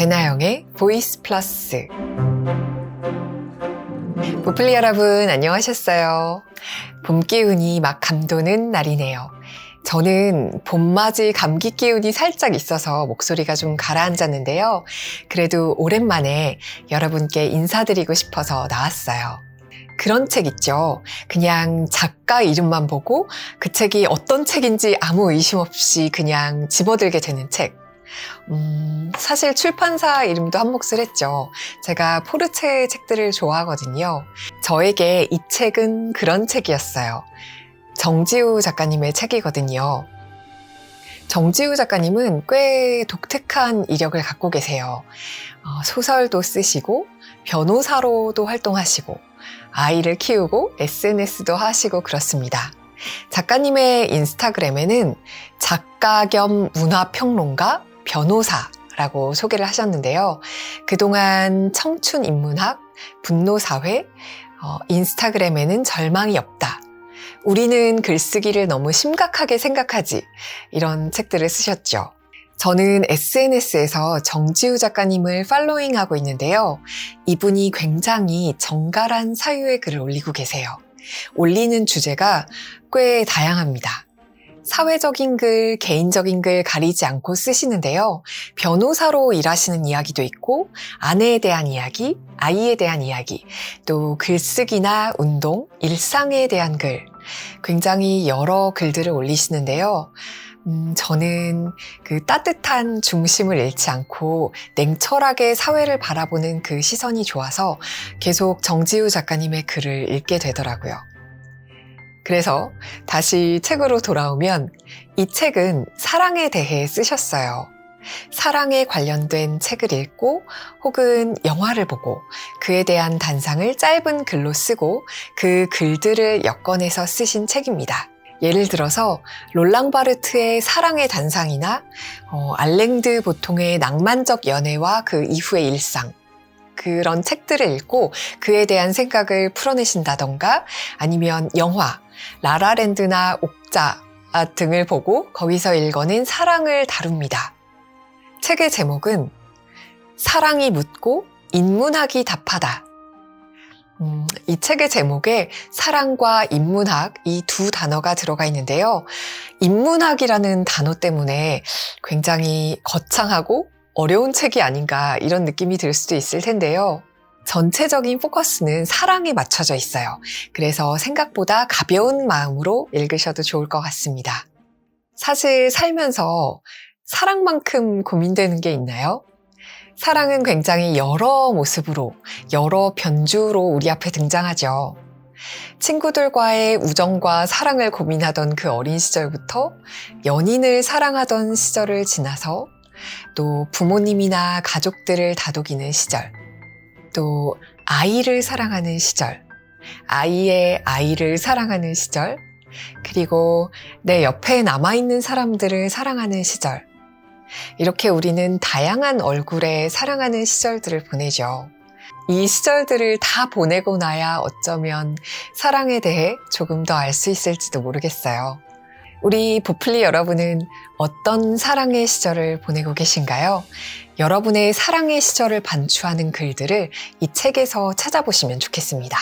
배나영의 보이스 플러스. 보플리 여러분 안녕하셨어요? 봄 기운이 막 감도는 날이네요. 저는 봄맞이 감기 기운이 살짝 있어서 목소리가 좀 가라앉았는데요. 그래도 오랜만에 여러분께 인사드리고 싶어서 나왔어요. 그런 책 있죠. 그냥 작가 이름만 보고 그 책이 어떤 책인지 아무 의심 없이 그냥 집어들게 되는 책. 사실 출판사 이름도 한몫을 했죠. 제가 포르체 책들을 좋아하거든요. 저에게 이 책은 그런 책이었어요. 정지우 작가님의 책이거든요. 정지우 작가님은 꽤 독특한 이력을 갖고 계세요. 소설도 쓰시고 변호사로도 활동하시고 아이를 키우고 SNS도 하시고 그렇습니다. 작가님의 인스타그램에는 작가 겸 문화평론가, 변호사라고 소개를 하셨는데요. 그동안 청춘인문학, 분노사회, 인스타그램에는 절망이 없다. 우리는 글쓰기를 너무 심각하게 생각하지. 이런 책들을 쓰셨죠. 저는 SNS에서 정지우 작가님을 팔로잉하고 있는데요. 이분이 굉장히 정갈한 사유의 글을 올리고 계세요. 올리는 주제가 꽤 다양합니다. 사회적인 글, 개인적인 글 가리지 않고 쓰시는데요. 변호사로 일하시는 이야기도 있고 아내에 대한 이야기, 아이에 대한 이야기, 또 글쓰기나 운동, 일상에 대한 글, 굉장히 여러 글들을 올리시는데요. 저는 그 따뜻한 중심을 잃지 않고 냉철하게 사회를 바라보는 그 시선이 좋아서 계속 정지우 작가님의 글을 읽게 되더라고요. 그래서 다시 책으로 돌아오면 이 책은 사랑에 대해 쓰셨어요. 사랑에 관련된 책을 읽고 혹은 영화를 보고 그에 대한 단상을 짧은 글로 쓰고 그 글들을 엮어내서 쓰신 책입니다. 예를 들어서 롤랑 바르트의 사랑의 단상이나 알랭드 보통의 낭만적 연애와 그 이후의 일상, 그런 책들을 읽고 그에 대한 생각을 풀어내신다던가 아니면 영화 라라랜드나 옥자 등을 보고 거기서 읽어낸 사랑을 다룹니다. 책의 제목은 사랑이 묻고 인문학이 답하다. 이 책의 제목에 사랑과 인문학 이 두 단어가 들어가 있는데요. 인문학이라는 단어 때문에 굉장히 거창하고 어려운 책이 아닌가 이런 느낌이 들 수도 있을 텐데요. 전체적인 포커스는 사랑에 맞춰져 있어요. 그래서 생각보다 가벼운 마음으로 읽으셔도 좋을 것 같습니다. 사실 살면서 사랑만큼 고민되는 게 있나요? 사랑은 굉장히 여러 모습으로, 여러 변주로 우리 앞에 등장하죠. 친구들과의 우정과 사랑을 고민하던 그 어린 시절부터 연인을 사랑하던 시절을 지나서 또 부모님이나 가족들을 다독이는 시절, 또 아이를 사랑하는 시절, 아이의 아이를 사랑하는 시절, 그리고 내 옆에 남아있는 사람들을 사랑하는 시절, 이렇게 우리는 다양한 얼굴의 사랑하는 시절들을 보내죠. 이 시절들을 다 보내고 나야 어쩌면 사랑에 대해 조금 더 알 수 있을지도 모르겠어요. 우리 보플리 여러분은 어떤 사랑의 시절을 보내고 계신가요? 여러분의 사랑의 시절을 반추하는 글들을 이 책에서 찾아보시면 좋겠습니다.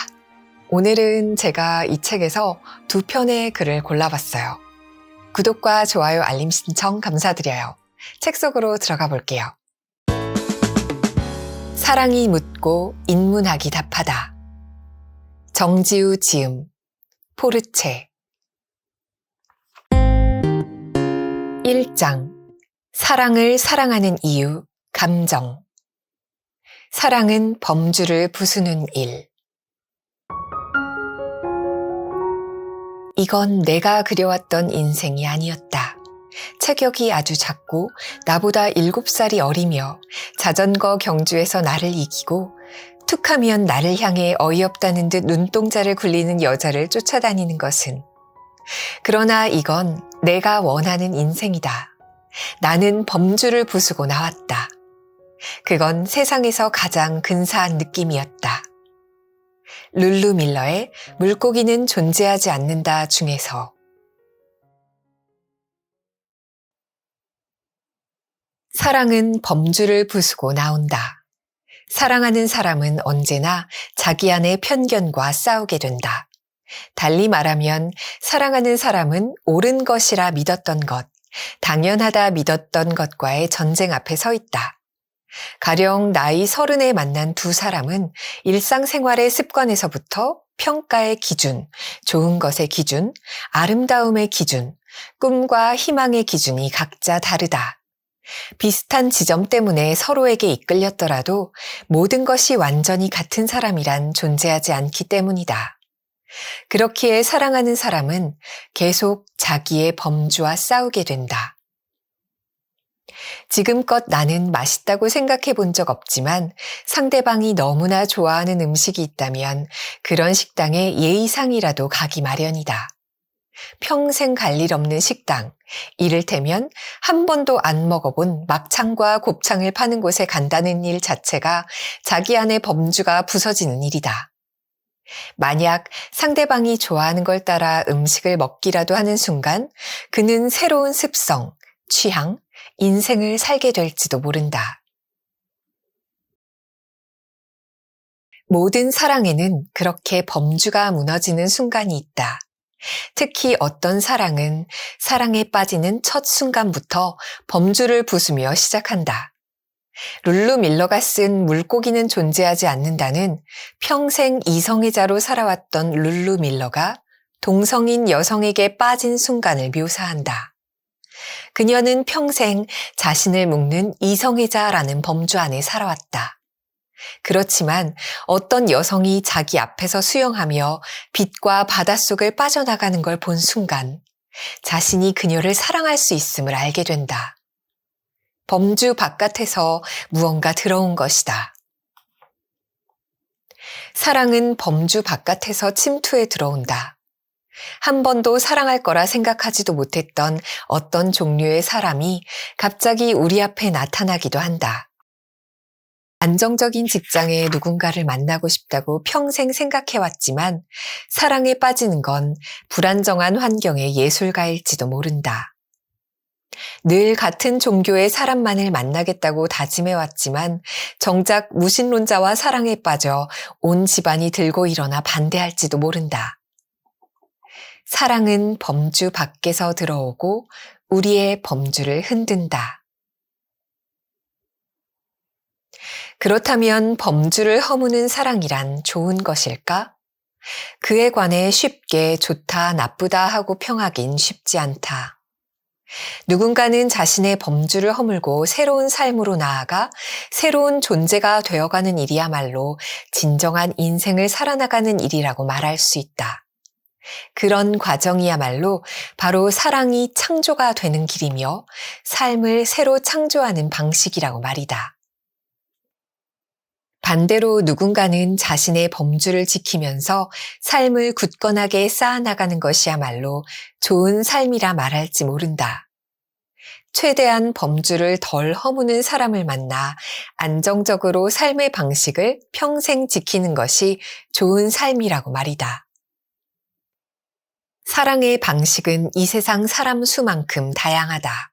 오늘은 제가 이 책에서 두 편의 글을 골라봤어요. 구독과 좋아요, 알림 신청 감사드려요. 책 속으로 들어가 볼게요. 사랑이 묻고 인문학이 답하다. 정지우 지음, 포르체. 1장. 사랑을 사랑하는 이유, 감정. 사랑은 범주를 부수는 일. 이건 내가 그려왔던 인생이 아니었다. 체격이 아주 작고 나보다 7살이 어리며 자전거 경주에서 나를 이기고 툭하면 나를 향해 어이없다는 듯 눈동자를 굴리는 여자를 쫓아다니는 것은, 그러나 이건 내가 원하는 인생이다. 나는 범주를 부수고 나왔다. 그건 세상에서 가장 근사한 느낌이었다. 룰루 밀러의 물고기는 존재하지 않는다 중에서. 사랑은 범주를 부수고 나온다. 사랑하는 사람은 언제나 자기 안의 편견과 싸우게 된다. 달리 말하면 사랑하는 사람은 옳은 것이라 믿었던 것, 당연하다 믿었던 것과의 전쟁 앞에 서 있다. 가령 나이 30에 만난 두 사람은 일상생활의 습관에서부터 평가의 기준, 좋은 것의 기준, 아름다움의 기준, 꿈과 희망의 기준이 각자 다르다. 비슷한 지점 때문에 서로에게 이끌렸더라도 모든 것이 완전히 같은 사람이란 존재하지 않기 때문이다. 그렇기에 사랑하는 사람은 계속 자기의 범주와 싸우게 된다. 지금껏 나는 맛있다고 생각해 본 적 없지만 상대방이 너무나 좋아하는 음식이 있다면 그런 식당에 예의상이라도 가기 마련이다. 평생 갈 일 없는 식당, 이를테면 한 번도 안 먹어본 막창과 곱창을 파는 곳에 간다는 일 자체가 자기 안의 범주가 부서지는 일이다. 만약 상대방이 좋아하는 걸 따라 음식을 먹기라도 하는 순간 그는 새로운 습성, 취향, 인생을 살게 될지도 모른다. 모든 사랑에는 그렇게 범주가 무너지는 순간이 있다. 특히 어떤 사랑은 사랑에 빠지는 첫 순간부터 범주를 부수며 시작한다. 룰루 밀러가 쓴 물고기는 존재하지 않는다는 평생 이성애자로 살아왔던 룰루 밀러가 동성인 여성에게 빠진 순간을 묘사한다. 그녀는 평생 자신을 묶는 이성애자라는 범주 안에 살아왔다. 그렇지만 어떤 여성이 자기 앞에서 수영하며 빛과 바닷속을 빠져나가는 걸 본 순간 자신이 그녀를 사랑할 수 있음을 알게 된다. 범주 바깥에서 무언가 들어온 것이다. 사랑은 범주 바깥에서 침투해 들어온다. 한 번도 사랑할 거라 생각하지도 못했던 어떤 종류의 사람이 갑자기 우리 앞에 나타나기도 한다. 안정적인 직장에 누군가를 만나고 싶다고 평생 생각해왔지만 사랑에 빠지는 건 불안정한 환경의 예술가일지도 모른다. 늘 같은 종교의 사람만을 만나겠다고 다짐해왔지만 정작 무신론자와 사랑에 빠져 온 집안이 들고 일어나 반대할지도 모른다. 사랑은 범주 밖에서 들어오고 우리의 범주를 흔든다. 그렇다면 범주를 허무는 사랑이란 좋은 것일까? 그에 관해 쉽게 좋다, 나쁘다 하고 평하긴 쉽지 않다. 누군가는 자신의 범주를 허물고 새로운 삶으로 나아가 새로운 존재가 되어가는 일이야말로 진정한 인생을 살아나가는 일이라고 말할 수 있다. 그런 과정이야말로 바로 사랑이 창조가 되는 길이며 삶을 새로 창조하는 방식이라고 말이다. 반대로 누군가는 자신의 범주를 지키면서 삶을 굳건하게 쌓아나가는 것이야말로 좋은 삶이라 말할지 모른다. 최대한 범주를 덜 허무는 사람을 만나 안정적으로 삶의 방식을 평생 지키는 것이 좋은 삶이라고 말이다. 사랑의 방식은 이 세상 사람 수만큼 다양하다.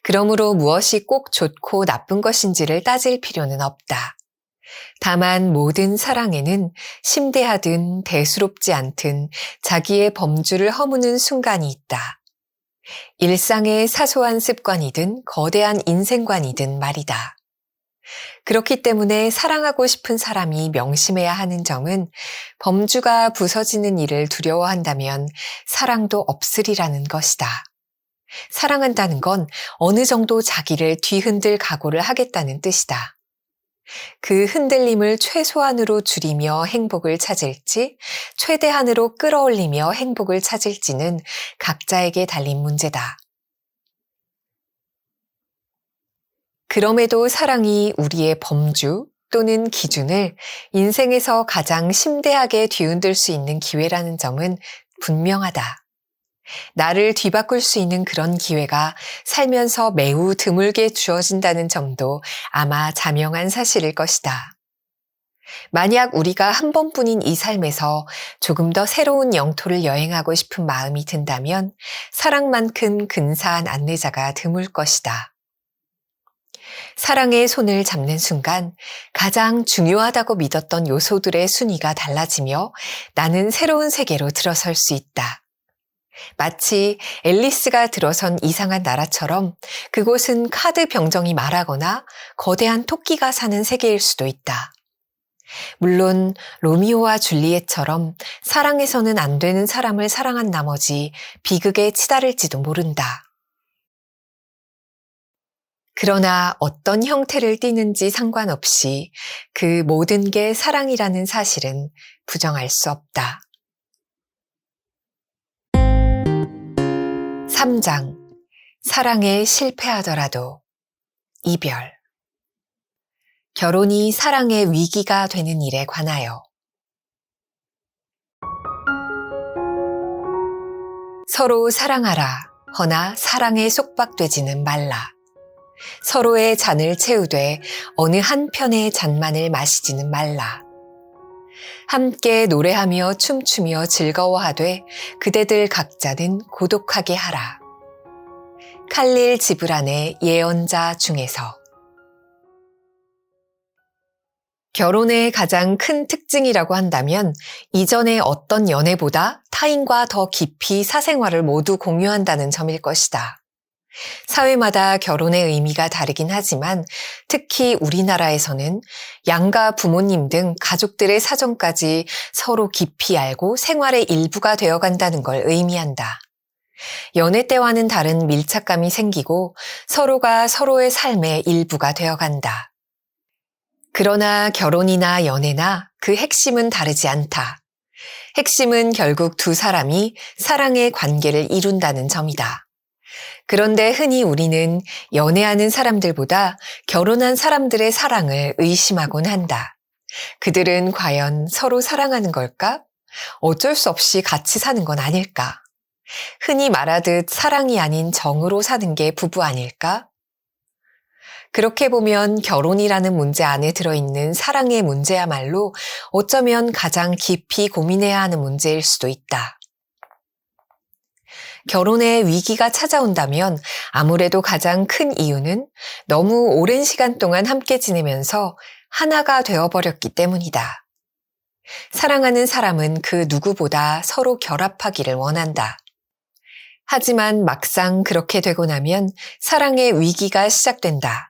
그러므로 무엇이 꼭 좋고 나쁜 것인지를 따질 필요는 없다. 다만 모든 사랑에는 심대하든 대수롭지 않든 자기의 범주를 허무는 순간이 있다. 일상의 사소한 습관이든 거대한 인생관이든 말이다. 그렇기 때문에 사랑하고 싶은 사람이 명심해야 하는 점은 범주가 부서지는 일을 두려워한다면 사랑도 없으리라는 것이다. 사랑한다는 건 어느 정도 자기를 뒤흔들 각오를 하겠다는 뜻이다. 그 흔들림을 최소한으로 줄이며 행복을 찾을지, 최대한으로 끌어올리며 행복을 찾을지는 각자에게 달린 문제다. 그럼에도 사랑이 우리의 범주 또는 기준을 인생에서 가장 심대하게 뒤흔들 수 있는 기회라는 점은 분명하다. 나를 뒤바꿀 수 있는 그런 기회가 살면서 매우 드물게 주어진다는 점도 아마 자명한 사실일 것이다. 만약 우리가 한 번뿐인 이 삶에서 조금 더 새로운 영토를 여행하고 싶은 마음이 든다면 사랑만큼 근사한 안내자가 드물 것이다. 사랑의 손을 잡는 순간 가장 중요하다고 믿었던 요소들의 순위가 달라지며 나는 새로운 세계로 들어설 수 있다. 마치 앨리스가 들어선 이상한 나라처럼 그곳은 카드 병정이 말하거나 거대한 토끼가 사는 세계일 수도 있다. 물론 로미오와 줄리엣처럼 사랑해서는 안 되는 사람을 사랑한 나머지 비극에 치달을지도 모른다. 그러나 어떤 형태를 띠는지 상관없이 그 모든 게 사랑이라는 사실은 부정할 수 없다. 3장. 사랑에 실패하더라도 이별. 결혼이 사랑의 위기가 되는 일에 관하여. 서로 사랑하라. 허나 사랑에 속박되지는 말라. 서로의 잔을 채우되 어느 한편의 잔만을 마시지는 말라. 함께 노래하며 춤추며 즐거워하되 그대들 각자는 고독하게 하라. 칼릴 지브란의 예언자 중에서. 결혼의 가장 큰 특징이라고 한다면 이전의 어떤 연애보다 타인과 더 깊이 사생활을 모두 공유한다는 점일 것이다. 사회마다 결혼의 의미가 다르긴 하지만 특히 우리나라에서는 양가 부모님 등 가족들의 사정까지 서로 깊이 알고 생활의 일부가 되어간다는 걸 의미한다. 연애 때와는 다른 밀착감이 생기고 서로가 서로의 삶의 일부가 되어간다. 그러나 결혼이나 연애나 그 핵심은 다르지 않다. 핵심은 결국 두 사람이 사랑의 관계를 이룬다는 점이다. 그런데 흔히 우리는 연애하는 사람들보다 결혼한 사람들의 사랑을 의심하곤 한다. 그들은 과연 서로 사랑하는 걸까? 어쩔 수 없이 같이 사는 건 아닐까? 흔히 말하듯 사랑이 아닌 정으로 사는 게 부부 아닐까? 그렇게 보면 결혼이라는 문제 안에 들어있는 사랑의 문제야말로 어쩌면 가장 깊이 고민해야 하는 문제일 수도 있다. 결혼의 위기가 찾아온다면 아무래도 가장 큰 이유는 너무 오랜 시간 동안 함께 지내면서 하나가 되어버렸기 때문이다. 사랑하는 사람은 그 누구보다 서로 결합하기를 원한다. 하지만 막상 그렇게 되고 나면 사랑의 위기가 시작된다.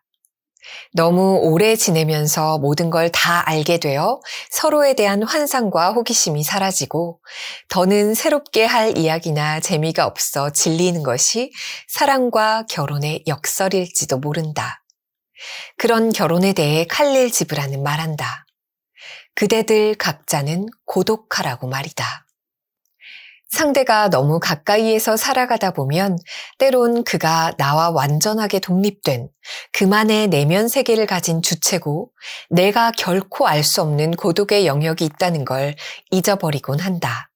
너무 오래 지내면서 모든 걸 다 알게 되어 서로에 대한 환상과 호기심이 사라지고 더는 새롭게 할 이야기나 재미가 없어 질리는 것이 사랑과 결혼의 역설일지도 모른다. 그런 결혼에 대해 칼릴 지브란은 말한다. 그대들 각자는 고독하라고 말이다. 상대가 너무 가까이에서 살아가다 보면 때론 그가 나와 완전하게 독립된 그만의 내면 세계를 가진 주체고 내가 결코 알 수 없는 고독의 영역이 있다는 걸 잊어버리곤 한다.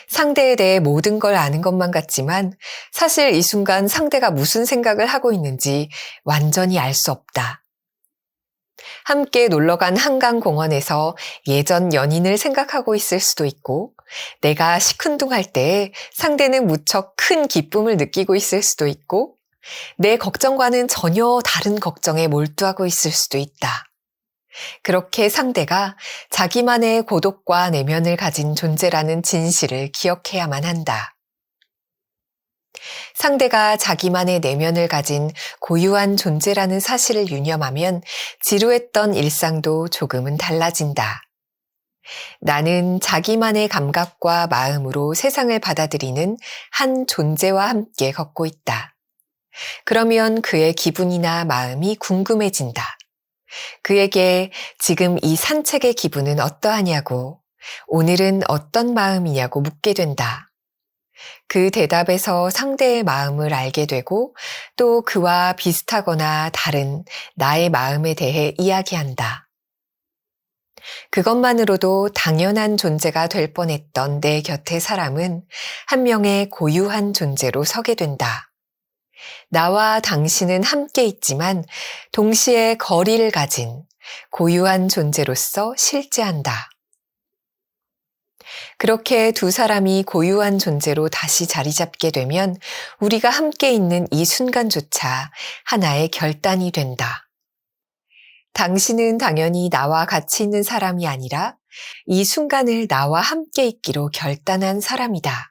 상대에 대해 모든 걸 아는 것만 같지만 사실 이 순간 상대가 무슨 생각을 하고 있는지 완전히 알 수 없다. 함께 놀러간 한강공원에서 예전 연인을 생각하고 있을 수도 있고 내가 시큰둥할 때 상대는 무척 큰 기쁨을 느끼고 있을 수도 있고 내 걱정과는 전혀 다른 걱정에 몰두하고 있을 수도 있다. 그렇게 상대가 자기만의 고독과 내면을 가진 존재라는 진실을 기억해야만 한다. 상대가 자기만의 내면을 가진 고유한 존재라는 사실을 유념하면 지루했던 일상도 조금은 달라진다. 나는 자기만의 감각과 마음으로 세상을 받아들이는 한 존재와 함께 걷고 있다. 그러면 그의 기분이나 마음이 궁금해진다. 그에게 지금 이 산책의 기분은 어떠하냐고, 오늘은 어떤 마음이냐고 묻게 된다. 그 대답에서 상대의 마음을 알게 되고 또 그와 비슷하거나 다른 나의 마음에 대해 이야기한다. 그것만으로도 당연한 존재가 될 뻔했던 내 곁의 사람은 한 명의 고유한 존재로 서게 된다. 나와 당신은 함께 있지만 동시에 거리를 가진 고유한 존재로서 실제한다. 그렇게 두 사람이 고유한 존재로 다시 자리 잡게 되면 우리가 함께 있는 이 순간조차 하나의 결단이 된다. 당신은 당연히 나와 같이 있는 사람이 아니라 이 순간을 나와 함께 있기로 결단한 사람이다.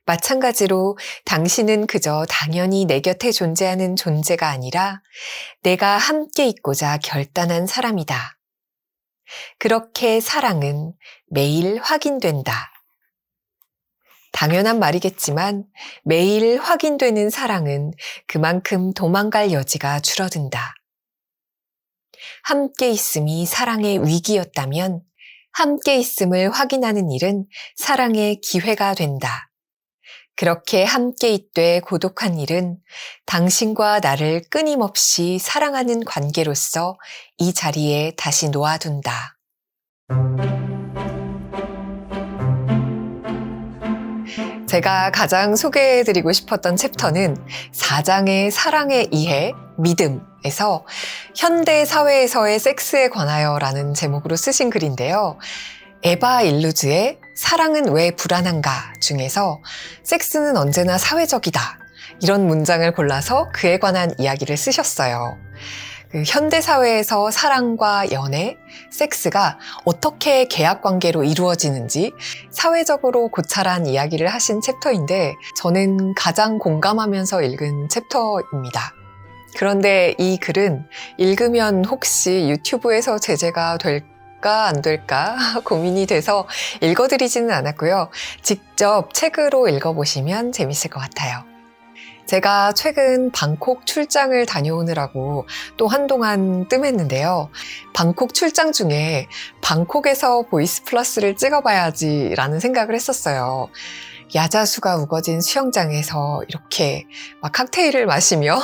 마찬가지로 당신은 그저 당연히 내 곁에 존재하는 존재가 아니라 내가 함께 있고자 결단한 사람이다. 그렇게 사랑은 매일 확인된다. 당연한 말이겠지만 매일 확인되는 사랑은 그만큼 도망갈 여지가 줄어든다. 함께 있음이 사랑의 위기였다면 함께 있음을 확인하는 일은 사랑의 기회가 된다. 그렇게 함께 있되 고독한 일은 당신과 나를 끊임없이 사랑하는 관계로서 이 자리에 다시 놓아둔다. 제가 가장 소개해드리고 싶었던 챕터는 4장의 사랑의 이해, 믿음에서 현대 사회에서의 섹스에 관하여라는 제목으로 쓰신 글인데요. 에바 일루즈의 사랑은 왜 불안한가 중에서 섹스는 언제나 사회적이다 이런 문장을 골라서 그에 관한 이야기를 쓰셨어요. 현대 사회에서 사랑과 연애, 섹스가 어떻게 계약 관계로 이루어지는지 사회적으로 고찰한 이야기를 하신 챕터인데 저는 가장 공감하면서 읽은 챕터입니다. 그런데 이 글은 읽으면 혹시 유튜브에서 제재가 될까 안 될까 고민이 돼서 읽어드리지는 않았고요. 직접 책으로 읽어보시면 재밌을 것 같아요. 제가 최근 방콕 출장을 다녀오느라고 또 한동안 뜸했는데요. 방콕 출장 중에 방콕에서 보이스 플러스를 찍어봐야지 라는 생각을 했었어요. 야자수가 우거진 수영장에서 이렇게 막 칵테일을 마시며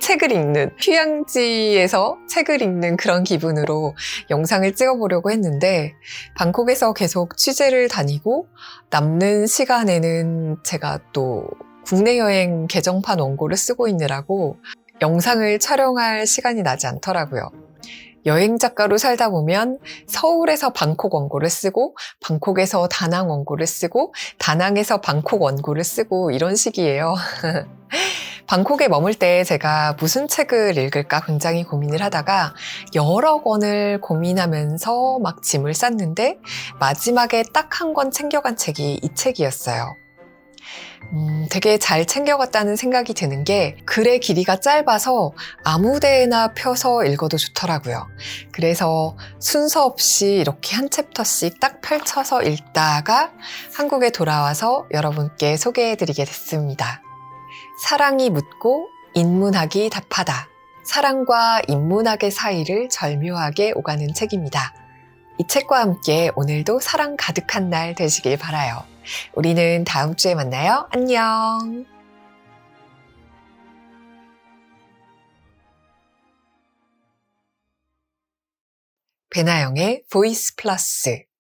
책을 읽는, 휴양지에서 책을 읽는 그런 기분으로 영상을 찍어보려고 했는데 방콕에서 계속 취재를 다니고 남는 시간에는 제가 또 국내 여행 개정판 원고를 쓰고 있느라고 영상을 촬영할 시간이 나지 않더라고요. 여행 작가로 살다 보면 서울에서 방콕 원고를 쓰고 방콕에서 다낭 원고를 쓰고 다낭에서 방콕 원고를 쓰고 이런 식이에요. 방콕에 머물 때 제가 무슨 책을 읽을까 굉장히 고민을 하다가 여러 권을 고민하면서 막 짐을 쌌는데 마지막에 딱 한 권 챙겨간 책이 이 책이었어요. 되게 잘 챙겨갔다는 생각이 드는 게 글의 길이가 짧아서 아무 데나 펴서 읽어도 좋더라고요. 그래서 순서 없이 이렇게 한 챕터씩 딱 펼쳐서 읽다가 한국에 돌아와서 여러분께 소개해드리게 됐습니다. 사랑이 묻고 인문학이 답하다. 사랑과 인문학의 사이를 절묘하게 오가는 책입니다. 이 책과 함께 오늘도 사랑 가득한 날 되시길 바라요. 우리는 다음 주에 만나요. 안녕. 배나영의 보이스 플러스